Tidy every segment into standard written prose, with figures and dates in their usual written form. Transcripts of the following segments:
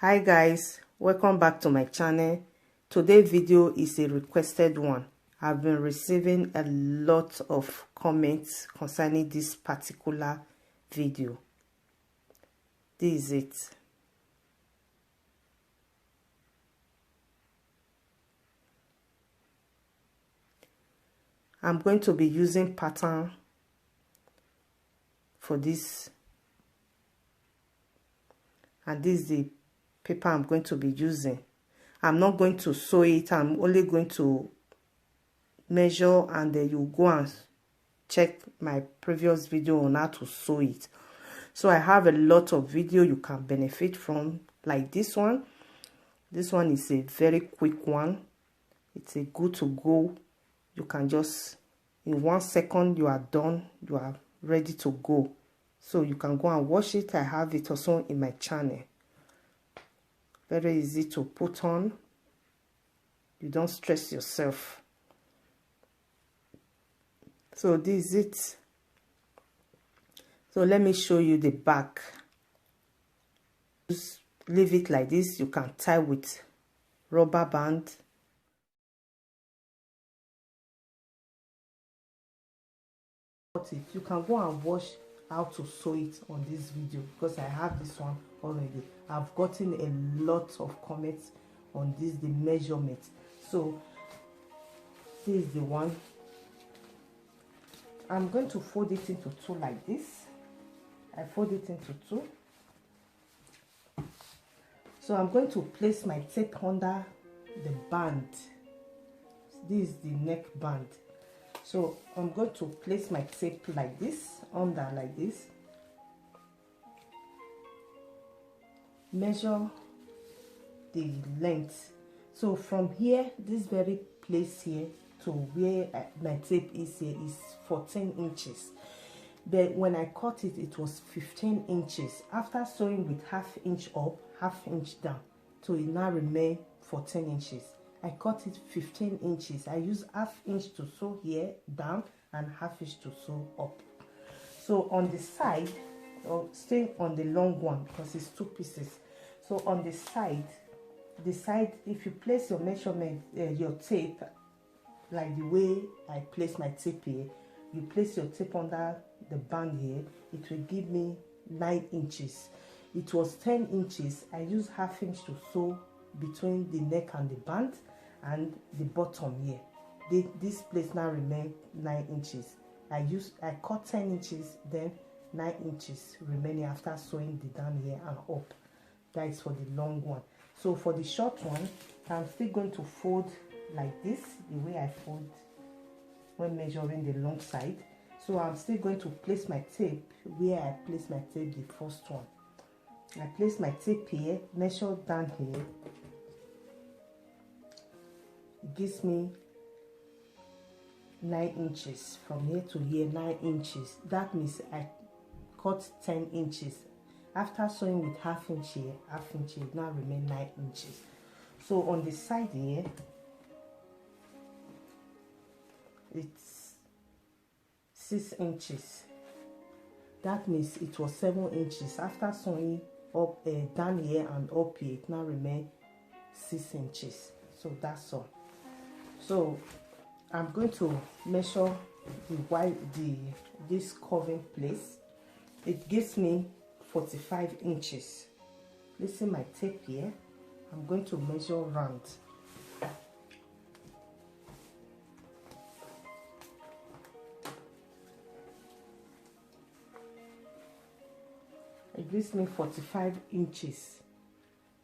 Hi guys, welcome back to my channel. Today's video is a requested one. I've been receiving a lot of comments concerning this particular video. This is it. I'm going to be using pattern for this, and this is the paper I'm going to be using. I'm not going to sew it. I'm only going to measure, and then you go and check my previous video on how to sew it. So I have a lot of video you can benefit from, like this one. This one is a very quick one. It's a good to go. You can just, in 1 second you are done, you are ready to go. So you can go and watch it. I have it also in my channel. Very easy to put on. You don't stress yourself. So this is it. So let me show you the back. Just leave it like this. You can tie with rubber band. You can go and watch how to sew it on this video, because I have this one already. I've gotten a lot of comments on this, the measurement. So this is the one. I'm going to fold it into two like this. I fold it into two. So I'm going to place my tape under the band. This is the neck band. So I'm going to place my tape like this, under like this. Measure the length. So from here, this very place here to where my tape is here is 14 inches. But when I cut it, it was 15 inches. After sewing with ½ inch up, ½ inch down, so it now remain 14 inches. I cut it 15 inches. I use ½ inch to sew here down and ½ inch to sew up. So on the side, or stay on the long one because it's 2 pieces. So on the side, if you place your measurement, your tape, like the way I place my tape here, you place your tape under the band here, it will give me 9 inches. It was 10 inches. I use ½ inch to sew between the neck and the band and the bottom here. This place now remain 9 inches. I cut 10 inches, then 9 inches remaining after sewing the down here and up. That is for the long one. So for the short one, I'm still going to fold like this, the way I fold when measuring the long side. So I'm still going to place my tape where I place my tape the first one. I place my tape here, measure down here. It gives me 9 inches. From here to here, 9 inches. That means I cut 10 inches. After sewing with ½ inch here, ½ inch here, now remain 9 inches. So on the side here, it's 6 inches. That means it was 7 inches. After sewing up down here and up here, it now remain 6 inches. So that's all. So I'm going to measure this curving place. It gives me 45 inches. Placing my tape here, I'm going to measure round. It gives me 45 inches.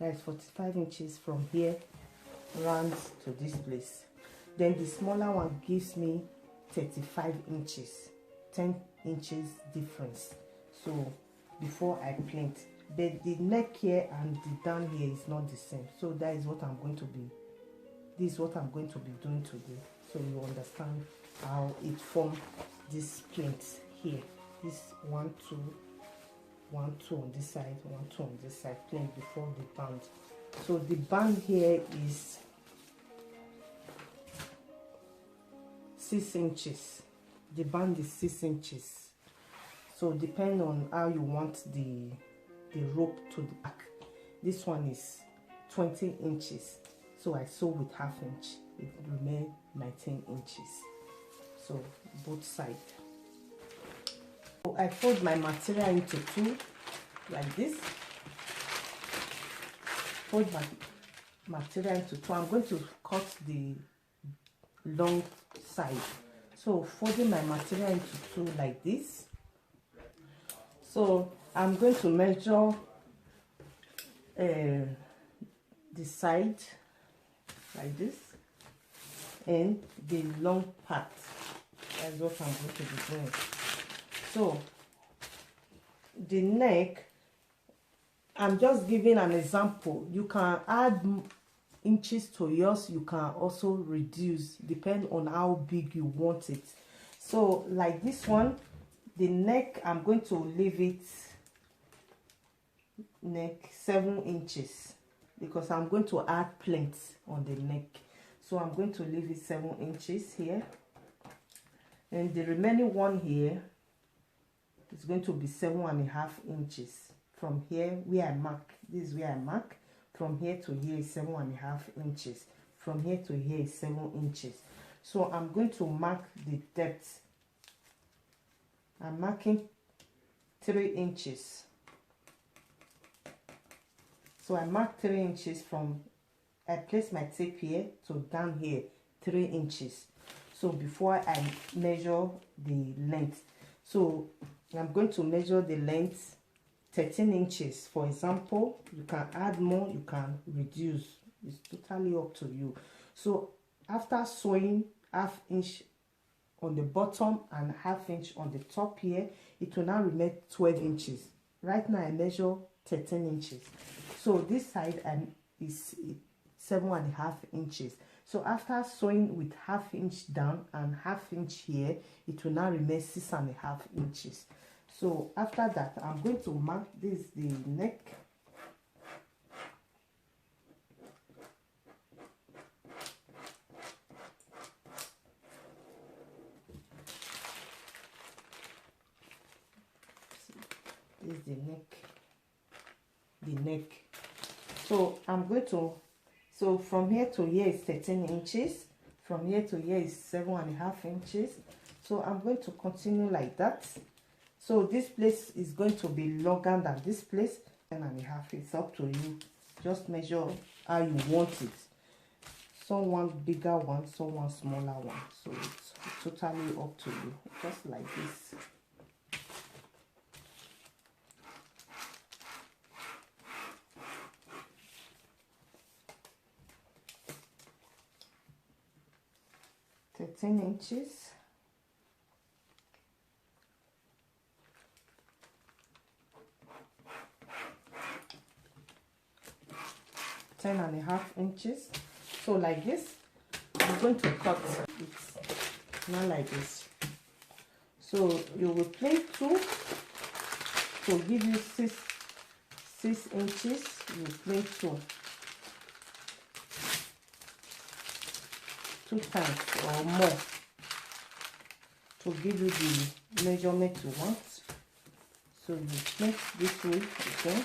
That is 45 inches from here round to this place. Then the smaller one gives me 35 inches, 10 inches difference. So before I plait, but the neck here and the down here is not the same. So that is what I'm going to be. This is what I'm going to be doing today. So you understand how it forms this plait here. This 1, 2, 1, 2 on this side, 1, 2 on this side, plait before the band. So the band here is 6 inches. The band is 6 inches. So depending on how you want the rope to the back. this one is 20 inches, so I sew with ½ inch, it remain 19 inches. So both sides. So I fold my material into two like this. Fold my material into two. I'm going to cut the long side, so folding my material into two like this. So I'm going to measure the side like this and the long part. That's what I'm going to be doing. So the neck, I'm just giving an example. You can add inches to yours, you can also reduce, depend on how big you want it. So like this one, the neck, I'm going to leave it neck 7 inches because I'm going to add plaits on the neck. So I'm going to leave it 7 inches here, and the remaining one here is going to be 7.5 inches. From here where I mark, this is where I mark, from here to here is 7.5 inches, from here to here is 7 inches. So I'm going to mark the depth. I'm marking 3 inches. So I mark 3 inches from, I place my tape here to down here, 3 inches. So before I measure the length, so I'm going to measure the length 13 inches. For example, you can add more, you can reduce. It's totally up to you. So after sewing ½ inch on the bottom and ½ inch on the top here, it will now remain 12 inches. Right now I measure 13 inches. So this side is 7.5 inches. So after sewing with ½ inch down and ½ inch here, it will now remain 6.5 inches. So after that, I'm going to mark this, the neck. This is the neck. So I'm going to, so from here to here is 13 inches. From here to here is 7.5 inches. So I'm going to continue like that. So this place is going to be longer than this place, 10.5. It's up to you. Just measure how you want it. Some want bigger one, some want smaller one. So it's totally up to you. Just like this. inches. Ten and a half inches. So like this, I'm going to cut it not like this. So you will plait 2 to give you 6 inches. You plait 2 times or more to give you the measurement you want. So you plait this way again.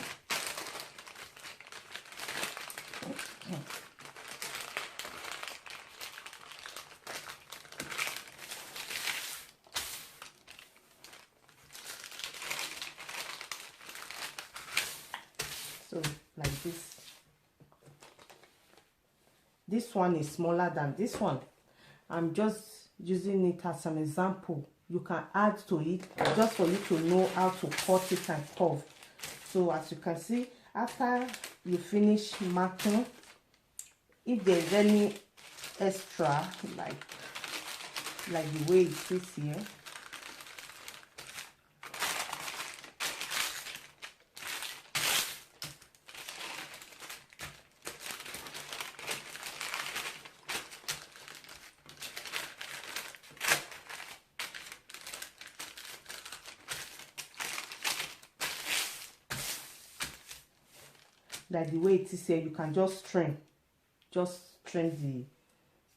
So like this. This one is smaller than this one. I'm just using it as an example. You can add to it just for you to know how to cut it and curve. So as you can see, after you finish marking, if there's any extra like the way it is here, like the way it is here, you can just trim the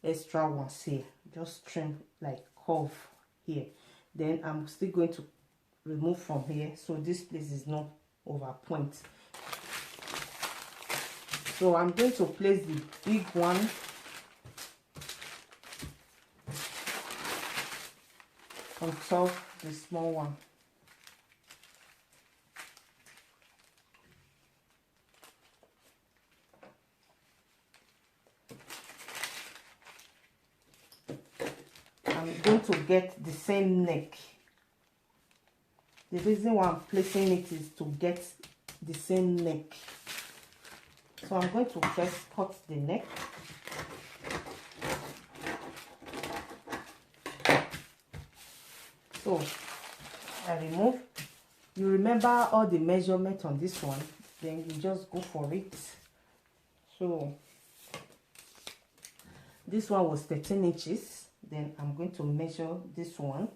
extra ones here, just trim like curve here. Then I'm still going to remove from here so this place is not over point. So I'm going to place the big one on top the small one. I'm going to get the same neck. The reason why I'm placing it is to get the same neck. So I'm going to first cut the neck. So I remove. You remember all the measurement on this one, then you just go for it. So this one was 13 inches. Then I'm going to measure this one.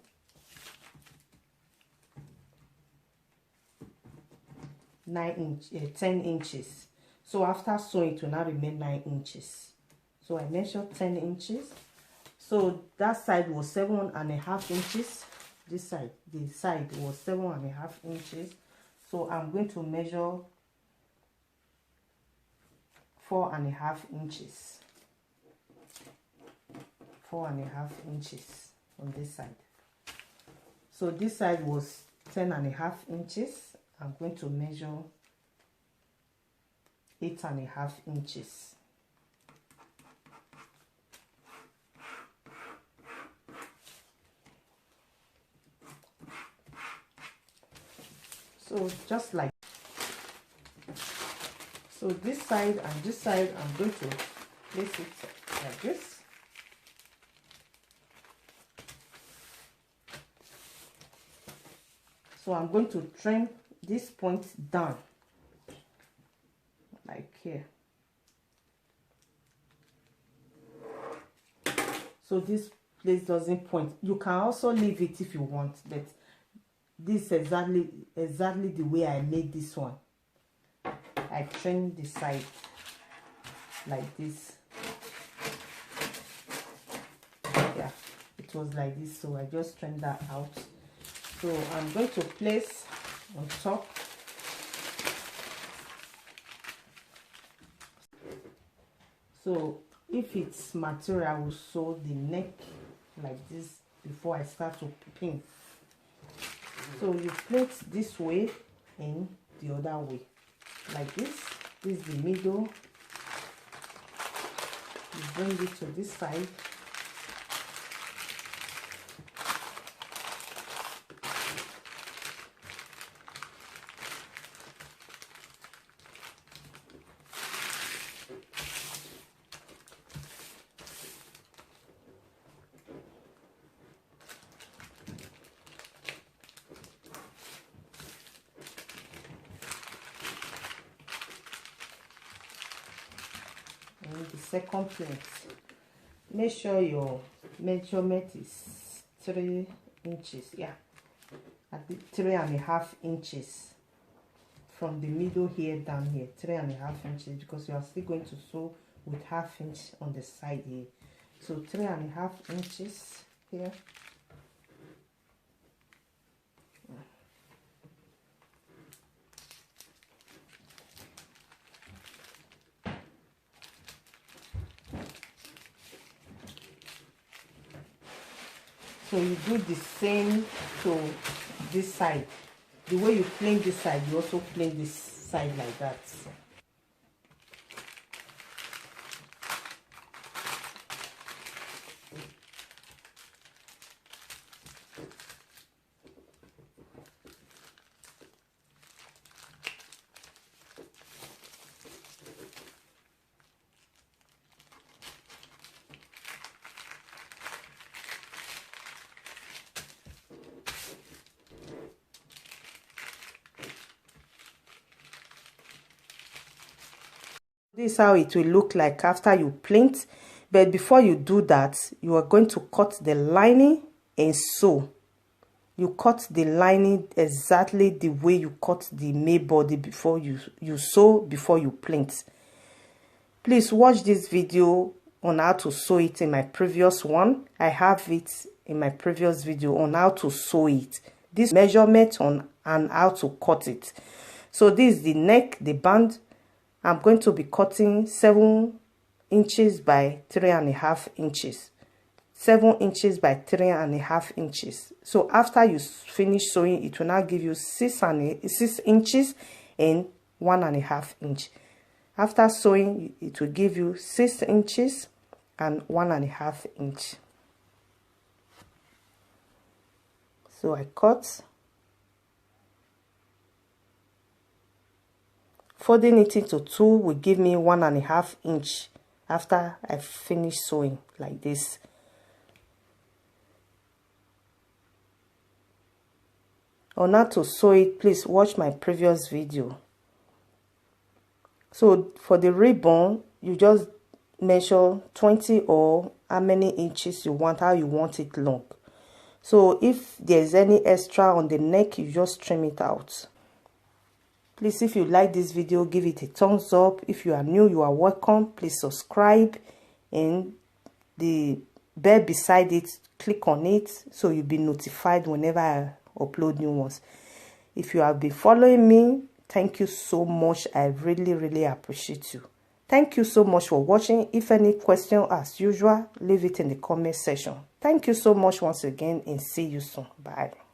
10 inches. So after sewing, it will now remain 9 inches. So I measured 10 inches. So that side was 7.5 inches. This side, the side was 7.5 inches. So I'm going to measure 4.5 inches. 4.5 inches on this side. So this side was 10.5 inches. I'm going to measure 8.5 inches. So just like so, this side and this side, I'm going to place it like this. So I'm going to trim this point down, like here. So this place doesn't point. You can also leave it if you want, but this is exactly the way I made this one. I trimmed the side like this. Yeah, it was like this, so I just trimmed that out. So I'm going to place on top. So if it's material, I will sew the neck like this before I start to pin. So you plait this way and the other way, like this. This is the middle. You bring it to this side. And the second plate, make sure your measurement is 3 inches. Yeah, at the 3.5 inches from the middle here down here. 3.5 inches, because you are still going to sew with 1/2 inch on the side here. So 3.5 inches here. So you do the same to this side. The way you plain this side, you also plain this side like that. This is how it will look like after you plait. But before you do that, you are going to cut the lining and sew. You cut the lining exactly the way you cut the main body before you sew, before you plait. Please watch this video on how to sew it in my previous one. I have it in my previous video on how to sew it. This measurement on and how to cut it. So this is the neck, the band, I'm going to be cutting 7 inches by 3.5 inches. 7 inches by 3.5 inches. So after you finish sewing, it will now give you 6 inches and 1.5 inch. After sewing, it will give you 6 inches and 1.5 inch. So I cut, folding it into 2 will give me 1.5 inch after I finish sewing like this. On how to sew it, please watch my previous video. So for the ribbon, you just measure 20 or how many inches you want, how you want it long. So if there's any extra on the neck, you just trim it out. Please, if you like this video, give it a thumbs up. If you are new, you are welcome. Please subscribe, and the bell beside it, click on it so you'll be notified whenever I upload new ones. If you have been following me, thank you so much. I really appreciate you. Thank you so much for watching. If any question, as usual, leave it in the comment section. Thank you so much once again, and see you soon. Bye.